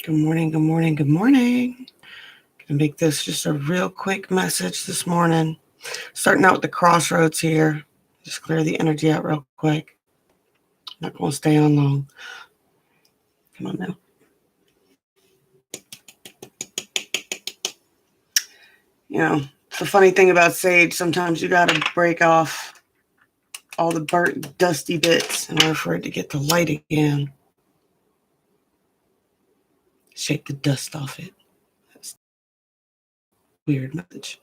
Good morning, good morning, good morning. Gonna make this just a real quick message this morning. Starting out with the crossroads here. Just clear the energy out real quick. Not gonna stay on long. Come on now. You know, the funny thing about sage, sometimes you gotta break off all the burnt, dusty bits in order for it to get the light again. Shake the dust off it. That's a weird message.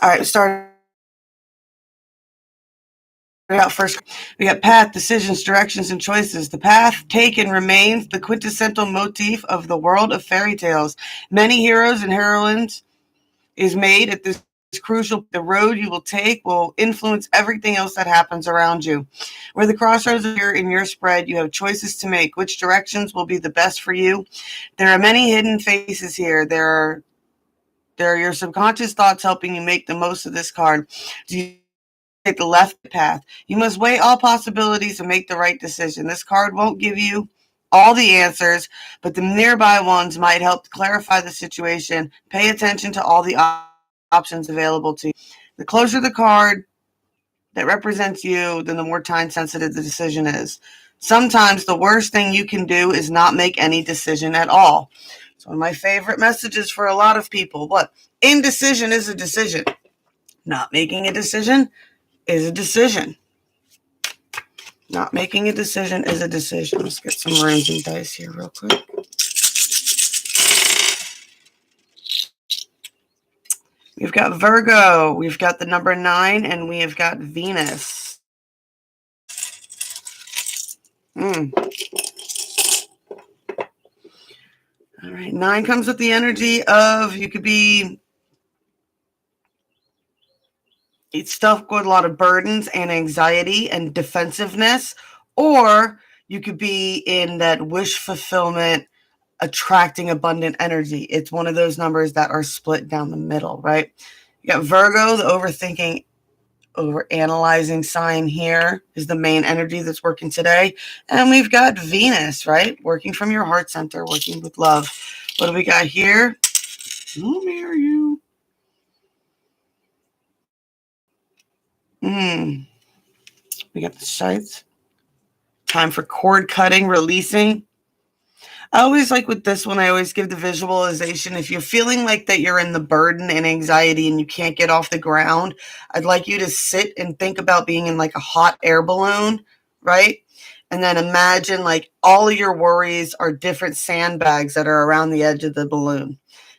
All right, start out first. We got path, decisions, directions, and choices. The path taken remains the quintessential motif of the world of fairy tales. Many heroes and heroines is made at this crucial. The road you will take will influence everything else that happens around you. Where the crossroads are in your spread, you have choices to make. Which directions will be the best for you? There are many hidden faces here. There are your subconscious thoughts helping you make the most of this card. Do you take the left path? You must weigh all possibilities and make the right decision. This card won't give you all the answers, but the nearby ones might help clarify the situation. Pay attention to all the options available to you. The closer the card that represents you, then the more time sensitive the decision is. Sometimes the worst thing you can do is not make any decision at all. It's one of my favorite messages for a lot of people. What? Indecision is a decision. Not making a decision is a decision. Not making a decision is a decision. Let's get some random dice here real quick. We've got Virgo, we've got the number 9, and we have got Venus. All right, 9 comes with the energy of you could be stuffed with a lot of burdens and anxiety and defensiveness, or you could be in that wish fulfillment, attracting abundant energy. It's one of those numbers that are split down the middle, right? You got Virgo, the overthinking, over analyzing sign here is the main energy that's working today. And we've got Venus, right? Working from your heart center, working with love. What do we got here? I'll marry you. We got the sights. Time for cord cutting, releasing. I always like with this one, I always give the visualization. If you're feeling like that you're in the burden and anxiety and you can't get off the ground, I'd like you to sit and think about being in like a hot air balloon, right? And then imagine like all of your worries are different sandbags that are around the edge of the balloon.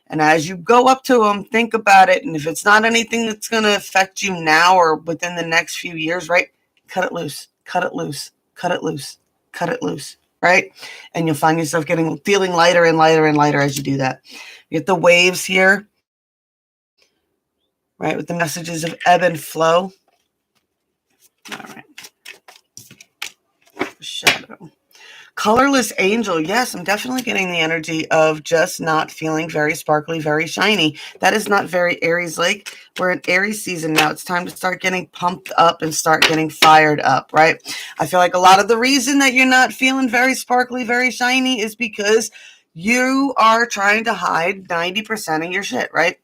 And as you go up to them, think about it. And if it's not anything that's going to affect you now or within the next few years, right? Cut it loose, cut it loose, cut it loose, cut it loose. Right? And you'll find yourself feeling lighter and lighter and lighter as you do that. You get the waves here, right? With the messages of ebb and flow. All right. Shadow. Colorless angel. Yes, I'm definitely getting the energy of just not feeling very sparkly, very shiny. That is not very Aries-like. We're in Aries season now. It's time to start getting pumped up and start getting fired up, right? I feel like a lot of the reason that you're not feeling very sparkly, very shiny is because you are trying to hide 90% of your shit, right?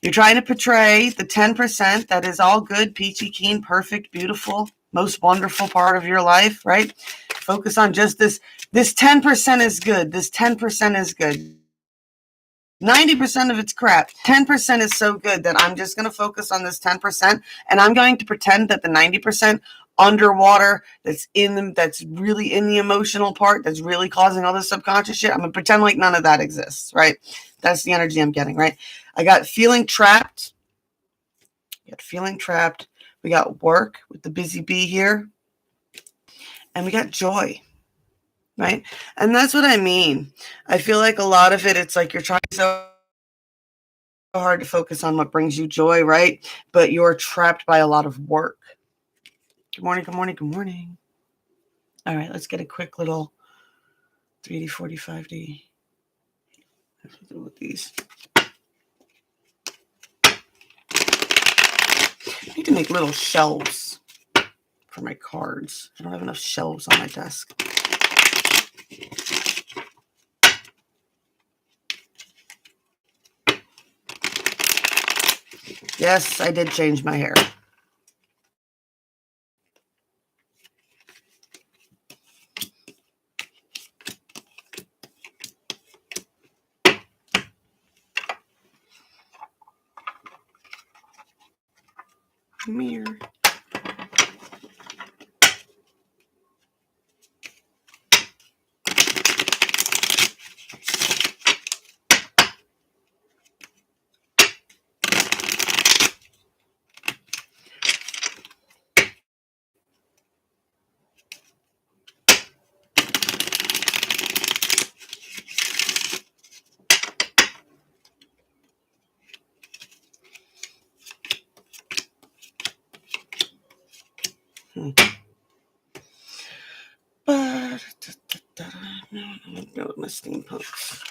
You're trying to portray the 10% that is all good, peachy keen, perfect, beautiful, most wonderful part of your life, right? Focus on just this 10% is good. This 10% is good. 90% of it's crap. 10% is so good that I'm just going to focus on this 10%, and I'm going to pretend that the 90% underwater that's really in the emotional part, that's really causing all this subconscious shit, I'm going to pretend like none of that exists, right? That's the energy I'm getting, right? I got feeling trapped. We got work with the busy bee here. And we got joy, right? And that's what I mean. I feel like a lot of it, it's like you're trying so hard to focus on what brings you joy, right? But you're trapped by a lot of work. Good morning, good morning, good morning. All right, let's get a quick little 3D, 45D. Let's do with these. need to make little shelves for my cards. I don't have enough shelves on my desk. Yes, I did change my hair. Mirror. But go with my steampunks.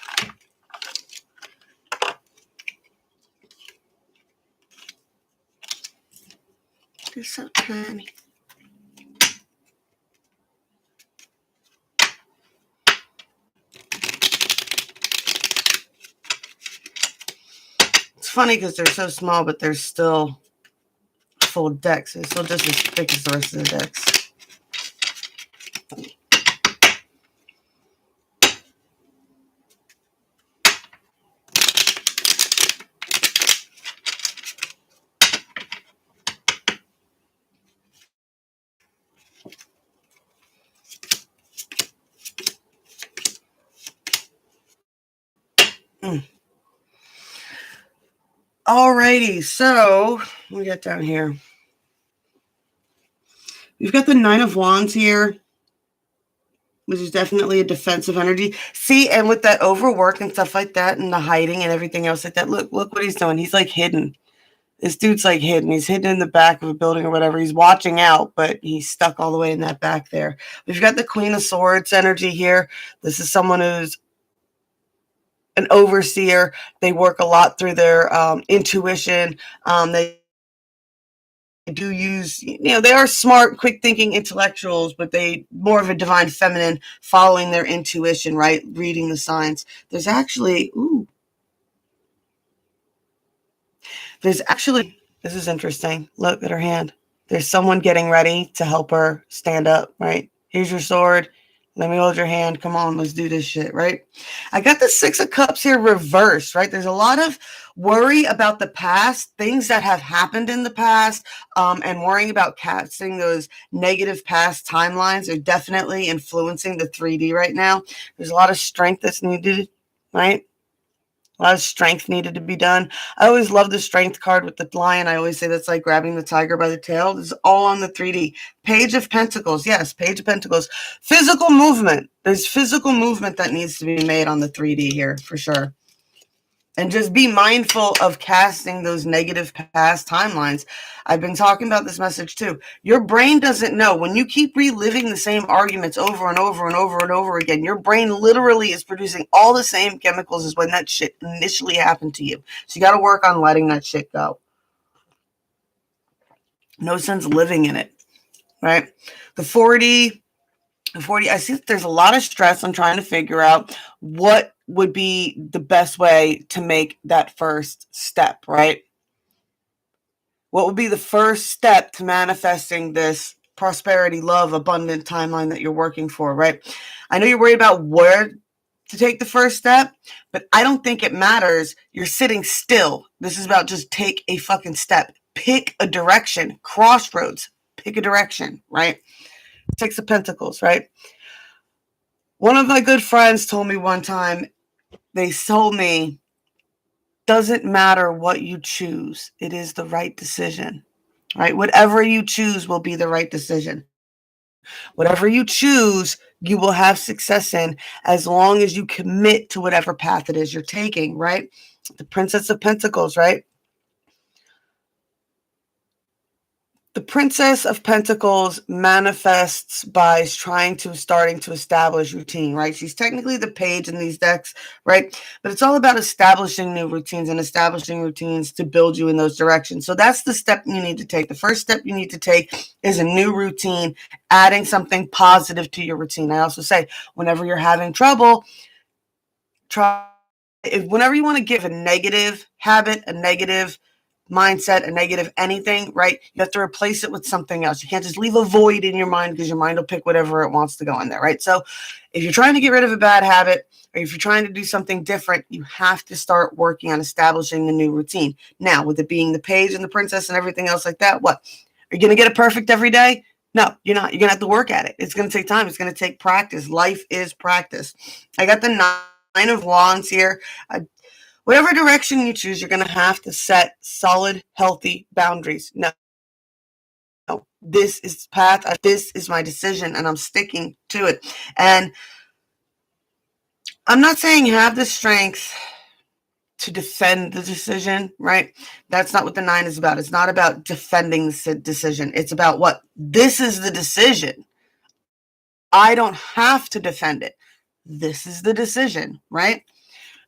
They're so tiny. It's funny because they're so small, but they're still full decks. They're still just as thick as the rest of the decks. Alrighty, so we got down here. We've got the Nine of Wands here, which is definitely a defensive energy. See, and with that overwork and stuff like that, and the hiding and everything else like that, look what he's doing. He's like hidden. This dude's like hidden. He's hidden in the back of a building or whatever. He's watching out, but he's stuck all the way in that back there. We've got the Queen of Swords energy here. This is someone who's an overseer. They work a lot through their intuition. They do use, they are smart, quick thinking intellectuals, but they more of a divine feminine, following their intuition, right? Reading the signs. There's actually, this is interesting. Look at her hand. There's someone getting ready to help her stand up, right? Here's your sword. Let me hold your hand. Come on, let's do this shit, right? I got the Six of Cups here reversed, right? There's a lot of worry about the past, things that have happened in the past, and worrying about casting those negative past timelines are definitely influencing the 3D right now. There's a lot of strength that's needed, right? A lot of strength needed to be done. I always love the strength card with the lion. I always say that's like grabbing the tiger by the tail. This is all on the 3D. Page of Pentacles. Yes, Page of Pentacles. Physical movement. There's physical movement that needs to be made on the 3D here for sure. And just be mindful of casting those negative past timelines. I've been talking about this message too. Your brain doesn't know. When you keep reliving the same arguments over and over and over and over again, your brain literally is producing all the same chemicals as when that shit initially happened to you. So you got to work on letting that shit go. No sense living in it, right? The 40, I see that there's a lot of stress on trying to figure out what would be the best way to make that first step, right? What would be the first step to manifesting this prosperity, love, abundant timeline that you're working for, right? I know you're worried about where to take the first step, but I don't think it matters. You're sitting still. This is about just take a fucking step. Pick a direction. Crossroads. Pick a direction, right? Six of Pentacles, right? One of my good friends told me one time, they told me, doesn't matter what you choose. It is the right decision, right? Whatever you choose will be the right decision. Whatever you choose, you will have success in as long as you commit to whatever path it is you're taking, right? The Princess of Pentacles, right? The Princess of Pentacles manifests by starting to establish routine, right? She's technically the page in these decks, right? But it's all about establishing new routines and establishing routines to build you in those directions. So that's the step you need to take. The first step you need to take is a new routine, adding something positive to your routine. I also say, whenever you're having trouble, whenever you want to give a negative habit, a negative mindset, a negative anything, right? You have to replace it with something else. You can't just leave a void in your mind, because your mind will pick whatever it wants to go in there, right? So if you're trying to get rid of a bad habit, or if you're trying to do something different, you have to start working on establishing the new routine. Now, with it being the page and the princess and everything else like that, what? Are you going to get it perfect every day? No, you're not. You're going to have to work at it. It's going to take time. It's going to take practice. Life is practice. I got the Nine of Wands here. Whatever direction you choose, you're going to have to set solid, healthy boundaries. No, this is the path. This is my decision, and I'm sticking to it. And I'm not saying have the strength to defend the decision, right? That's not what the 9 is about. It's not about defending the decision. It's about what? This is the decision. I don't have to defend it. This is the decision, right?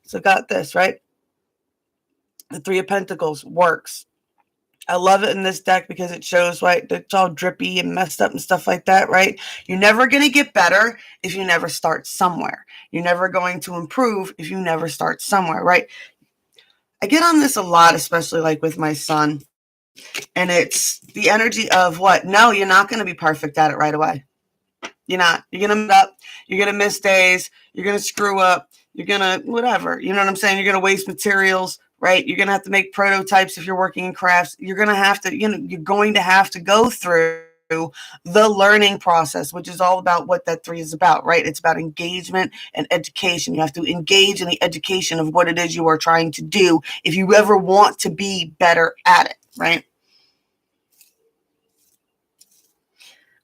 So got this, right? The 3 of Pentacles works. I love it in this deck because it shows, right, it's all drippy and messed up and stuff like that, right? You're never going to get better if you never start somewhere. You're never going to improve if you never start somewhere, right? I get on this a lot, especially like with my son. And it's the energy of what? No, you're not going to be perfect at it right away. You're not. You're going to mess up. You're going to miss days. You're going to screw up. You're going to whatever. You know what I'm saying? You're going to waste materials, right? You're going to have to make prototypes if you're working in crafts. You're going to have to, you're going to have to go through the learning process, which is all about what that 3 is about, right? It's about engagement and education. You have to engage in the education of what it is you are trying to do if you ever want to be better at it, right?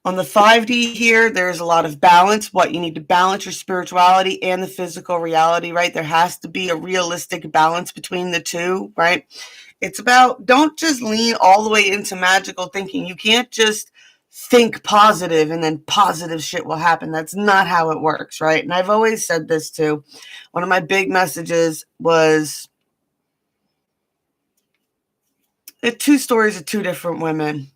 On the 5D here, there's a lot of balance. What you need to balance your spirituality and the physical reality, right? There has to be a realistic balance between the two, right? It's about, don't just lean all the way into magical thinking. You can't just think positive and then positive shit will happen. That's not how it works, right? And I've always said this too. One of my big messages was 2 stories of 2 different women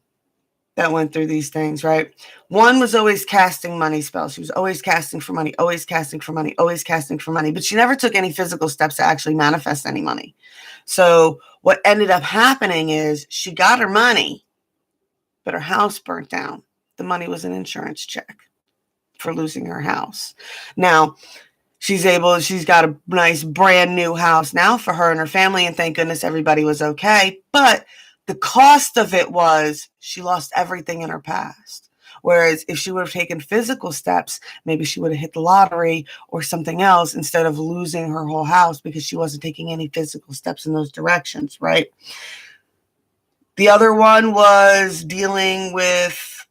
that went through these things, right? One was always casting money spells. She was always casting for money, always casting for money, always casting for money, but she never took any physical steps to actually manifest any money. So what ended up happening is she got her money, but her house burnt down. The money was an insurance check for losing her house. Now, she's got a nice brand new house now for her and her family, and thank goodness everybody was okay. But the cost of it was she lost everything in her past. Whereas if she would have taken physical steps, maybe she would have hit the lottery or something else instead of losing her whole house because she wasn't taking any physical steps in those directions, right? The other one was dealing with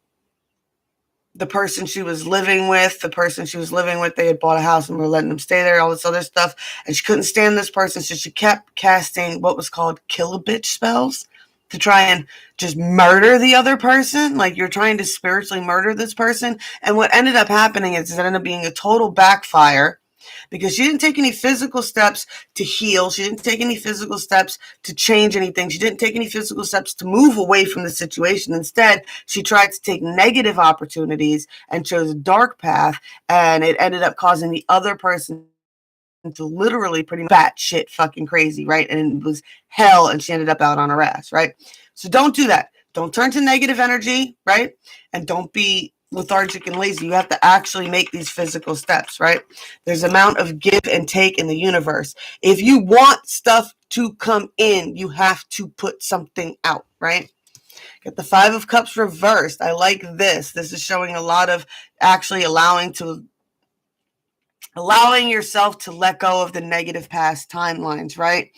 the person she was living with. They had bought a house and were letting them stay there, all this other stuff. And she couldn't stand this person, so she kept casting what was called kill a bitch spells to try and just murder the other person. Like, you're trying to spiritually murder this person. And what ended up happening is it ended up being a total backfire because she didn't take any physical steps to heal. She didn't take any physical steps to change anything. She didn't take any physical steps to move away from the situation. Instead, she tried to take negative opportunities and chose a dark path, and it ended up causing the other person to literally pretty much batshit fucking crazy, right? And it was hell, and she ended up out on her ass, right? So don't do that. Don't turn to negative energy, right? And don't be lethargic and lazy. You have to actually make these physical steps, right? There's an amount of give and take in the universe. If you want stuff to come in, you have to put something out, right? Get the 5 of Cups reversed. I like this. This is showing a lot of actually allowing yourself to let go of the negative past timelines, right?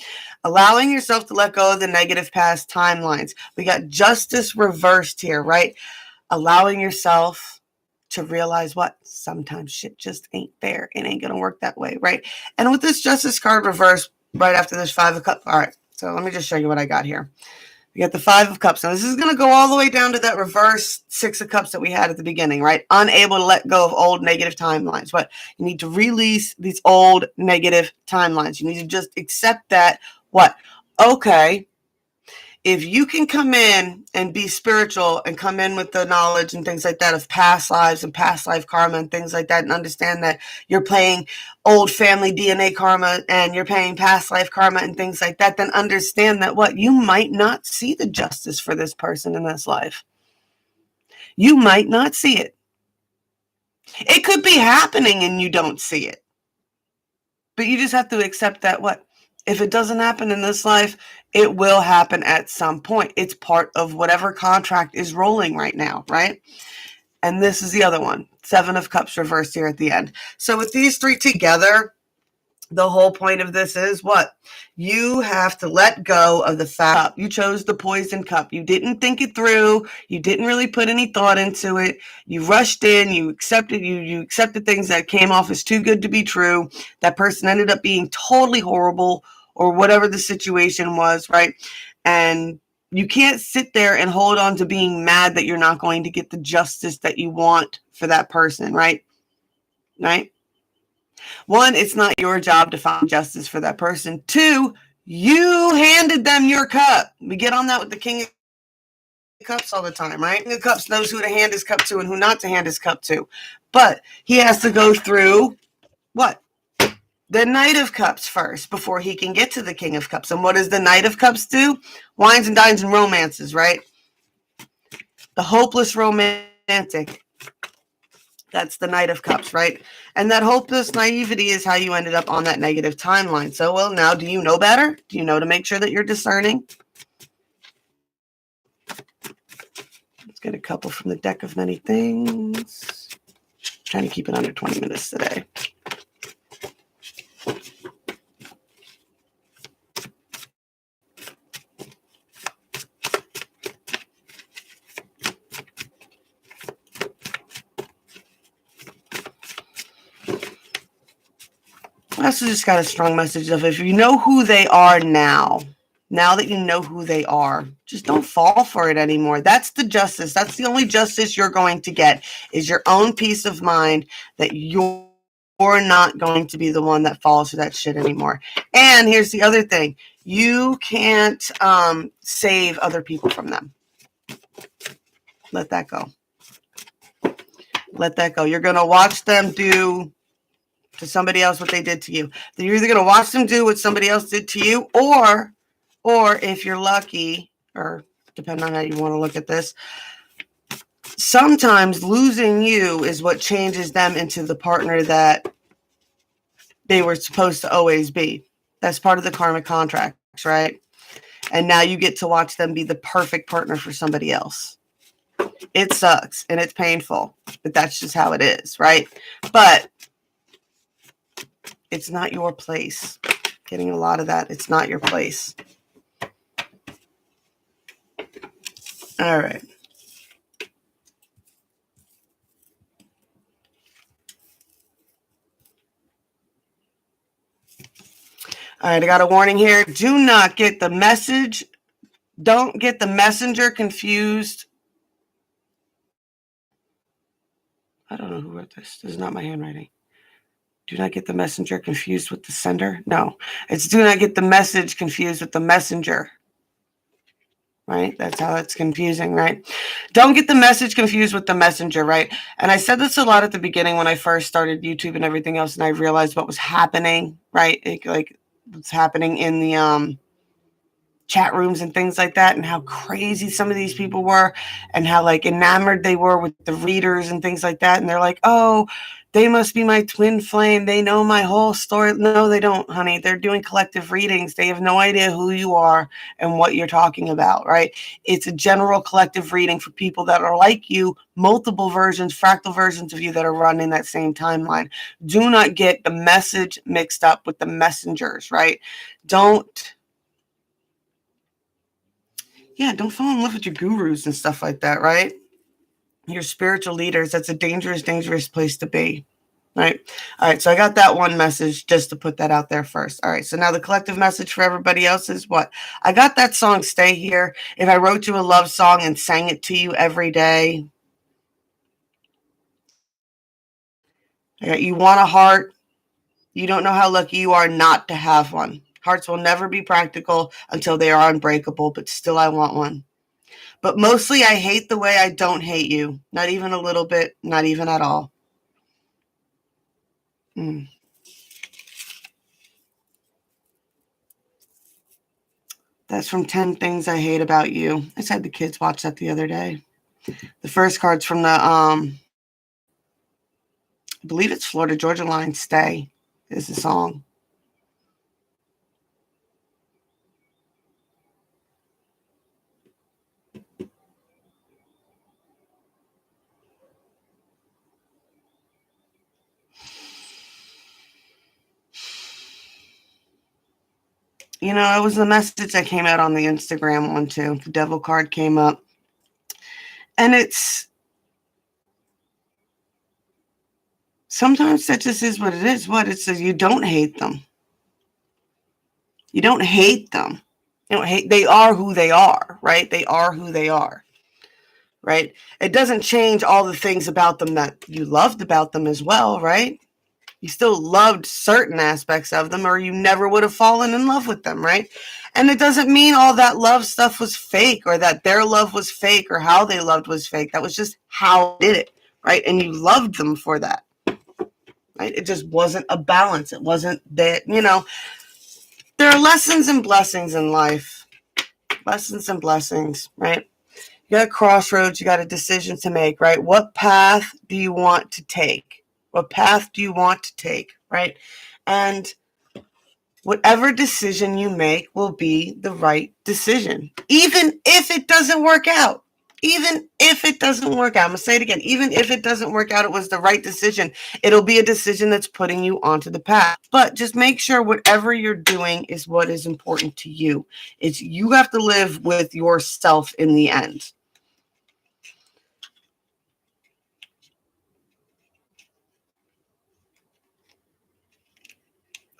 Allowing yourself to let go of the negative past timelines. We got Justice reversed here, right? Allowing yourself to realize what? Sometimes shit just ain't fair. It ain't going to work that way, right? And with this Justice card reversed right after this 5 of Cups, all right, so let me just show you what I got here. We got the Five of Cups. Now, this is going to go all the way down to that reverse Six of Cups that we had at the beginning, right? Unable to let go of old negative timelines. What? You need to release these old negative timelines. You need to just accept that, what? Okay, if you can come in and be spiritual and come in with the knowledge and things like that of past lives and past life karma and things like that, and understand that you're playing old family DNA karma and you're paying past life karma and things like that, then understand that what? You might not see the justice for this person in this life. You might not see it. It could be happening and you don't see it. But you just have to accept that what? If it doesn't happen in this life, it will happen at some point. It's part of whatever contract is rolling right now, right? And this is the other one. Seven of Cups reversed here at the end. So with these three together, the whole point of this is what? You have to let go of the fact you chose the poison cup. You didn't think it through. You didn't really put any thought into it. You rushed in. You accepted things that came off as too good to be true. That person ended up being totally horrible or whatever the situation was, right? And you can't sit there and hold on to being mad that you're not going to get the justice that you want for that person, right? Right? One, it's not your job to find justice for that person. Two, you handed them your cup. We get on that with the King of Cups all the time, right? King of Cups knows who to hand his cup to and who not to hand his cup to. But he has to go through what? The Knight of Cups first before he can get to the King of Cups. And what does the Knight of Cups do? Wines and dines and romances, right? The hopeless romantic. That's the Knight of Cups, right? And that hopeless naivety is how you ended up on that negative timeline. So, well, now do you know better? Do you know to make sure that you're discerning? Let's get a couple from the deck of many things. Trying to keep it under 20 minutes today. I also just got a strong message of if you know who they are now that you know who they are, just don't fall for it anymore. That's the justice. That's the only justice you're going to get is your own peace of mind that you're not going to be the one that falls for that shit anymore. And here's the other thing. You can't save other people from them. Let that go. Let that go. You're going to watch them do to somebody else what they did to you. You're either going to watch them do what somebody else did to you, or if you're lucky, or depending on how you want to look at this, sometimes losing you is what changes them into the partner that they were supposed to always be. That's part of the karmic contracts, right? And now you get to watch them be the perfect partner for somebody else. It sucks and it's painful, but that's just how it is, right? But it's not your place. Getting a lot of that. It's not your place. All right. All right, I got a warning here. Do not get the message. Don't get the messenger confused. I don't know who wrote this. This is not my handwriting. Do not get the messenger confused with the sender. No, it's do not get the message confused with the messenger. Right? That's how it's confusing, right? Don't get the message confused with the messenger, right? And I said this a lot at the beginning when I first started YouTube and everything else, and I realized what was happening, right? Like what's happening in the chat rooms and things like that, and how crazy some of these people were, and how like enamored they were with the readers and things like that. And they're like, oh, they must be my twin flame. They know my whole story. No, they don't, honey. They're doing collective readings. They have no idea who you are and what you're talking about, right? It's a general collective reading for people that are like you, multiple versions, fractal versions of you that are running that same timeline. Do not get the message mixed up with the messengers, right? Don't fall in love with your gurus and stuff like that, right? Your spiritual leaders. That's a dangerous, dangerous place to be. right? All right, so I got that one message just to put that out there first. All right, so now the collective message for everybody else is what? I got that song, Stay Here. If I wrote you a love song and sang it to you every day, I got you want a heart. You don't know how lucky you are not to have one. Hearts will never be practical until they are unbreakable, but still I want one. But mostly I hate the way I don't hate you. Not even a little bit, not even at all. That's from 10 Things I Hate About You. I just had the kids watch that the other day. The first card's from the, I believe it's Florida Georgia Line, Stay is the song. You know, it was the message that came out on the Instagram one too. The devil card came up. And it's, sometimes that just is what it is. What it says, you don't hate them. You don't hate them. You don't hate, they are who they are, right? They are who they are, right? It doesn't change all the things about them that you loved about them as well, right? You still loved certain aspects of them, or you never would have fallen in love with them, right? And it doesn't mean all that love stuff was fake, or that their love was fake, or how they loved was fake. That was just how they did it, right? And you loved them for that, right? It just wasn't a balance. It wasn't that, you know, there are lessons and blessings in life. Lessons and blessings, right? You got a crossroads. You got a decision to make, right? What path do you want to take? What path do you want to take, right? And whatever decision you make will be the right decision, even if it doesn't work out. Even if it doesn't work out, I'm going to say it again. Even if it doesn't work out, it was the right decision. It'll be a decision that's putting you onto the path. But just make sure whatever you're doing is what is important to you. It's, you have to live with yourself in the end.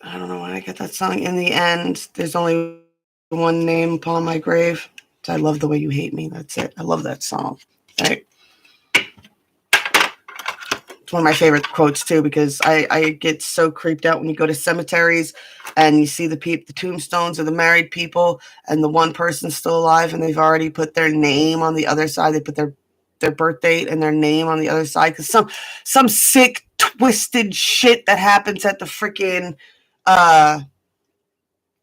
I don't know why I get that song. In the end, there's only one name upon my grave. I love the way you hate me. That's it. I love that song. Right? It's one of my favorite quotes too, because I get so creeped out when you go to cemeteries and you see the tombstones of the married people, and the one person's still alive and they've already put their name on the other side. They put their birth date and their name on the other side, because some sick twisted shit that happens at the freaking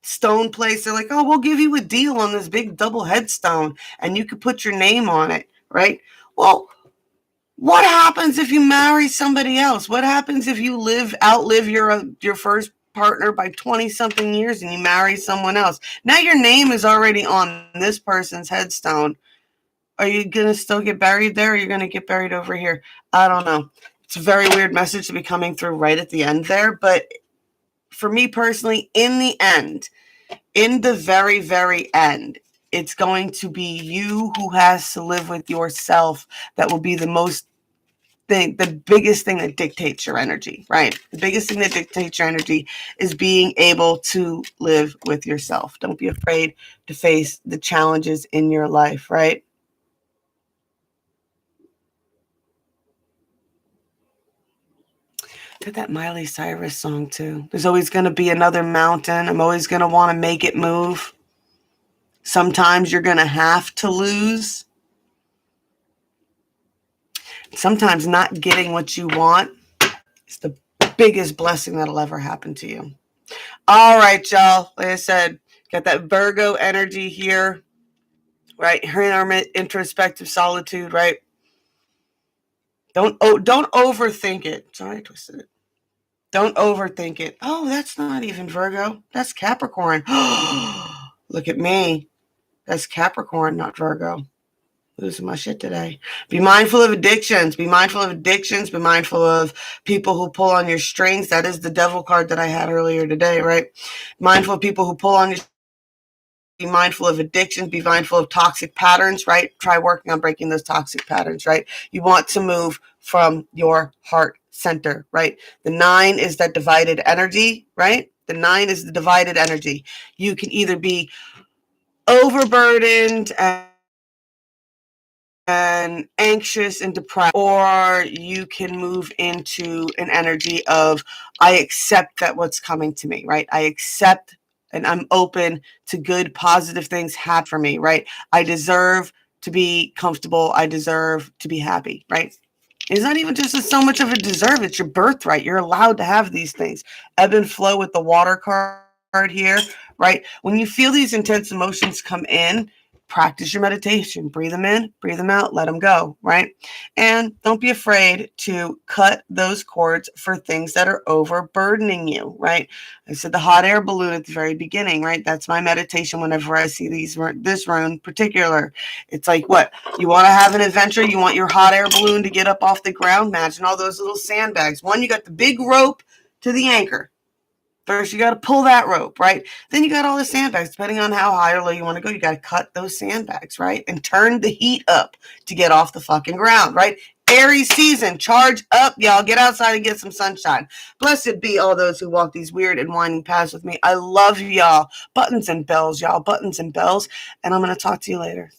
stone place. They're like, oh, we'll give you a deal on this big double headstone and you could put your name on it, right? Well, what happens if you marry somebody else? What happens if you outlive your first partner by 20 something years and you marry someone else? Now your name is already on this person's headstone. Are you going to still get buried there, or are you going to get buried over here? I don't know. It's a very weird message to be coming through right at the end there. But for me personally, in the end, in the very, very end, it's going to be you who has to live with yourself. That will be the biggest thing that dictates your energy, right? The biggest thing that dictates your energy is being able to live with yourself. Don't be afraid to face the challenges in your life, right? Got that Miley Cyrus song too. There's always going to be another mountain. I'm always going to want to make it move. Sometimes you're going to have to lose. Sometimes not getting what you want is the biggest blessing that'll ever happen to you. All right, y'all. Like I said, got that Virgo energy here, right? Here in our introspective solitude, right? Don't overthink it. Sorry, I twisted it. Don't overthink it. Oh, that's not even Virgo. That's Capricorn. Look at me. That's Capricorn, not Virgo. Losing my shit today. Be mindful of addictions. Be mindful of addictions. Be mindful of people who pull on your strings. That is the devil card that I had earlier today, right? Mindful of people who pull on your. Be mindful of addictions. Be mindful of toxic patterns, right? Try working on breaking those toxic patterns, right? You want to move from your heart center, right? The 9 is that divided energy, right? The 9 is the divided energy. You can either be overburdened and anxious and depressed, or you can move into an energy of, I accept that what's coming to me, right? I accept and I'm open to good, positive things happen for me, right? I deserve to be comfortable. I deserve to be happy, right? It's not even just so much of a deserve, it's your birthright. You're allowed to have these things. Ebb and flow with the water card here, right? When you feel these intense emotions come in, practice your meditation. Breathe them in, breathe them out, let them go, right? And don't be afraid to cut those cords for things that are overburdening you, right? I said the hot air balloon at the very beginning, right? That's my meditation whenever I see this rune in particular. It's like, what? You want to have an adventure? You want your hot air balloon to get up off the ground? Imagine all those little sandbags. One, you got the big rope to the anchor. First, you got to pull that rope, right? Then you got all the sandbags. Depending on how high or low you want to go, you got to cut those sandbags, right? And turn the heat up to get off the fucking ground, right? Aries season, charge up, y'all. Get outside and get some sunshine. Blessed be all those who walk these weird and winding paths with me. I love y'all. Buttons and bells, y'all. Buttons and bells. And I'm going to talk to you later.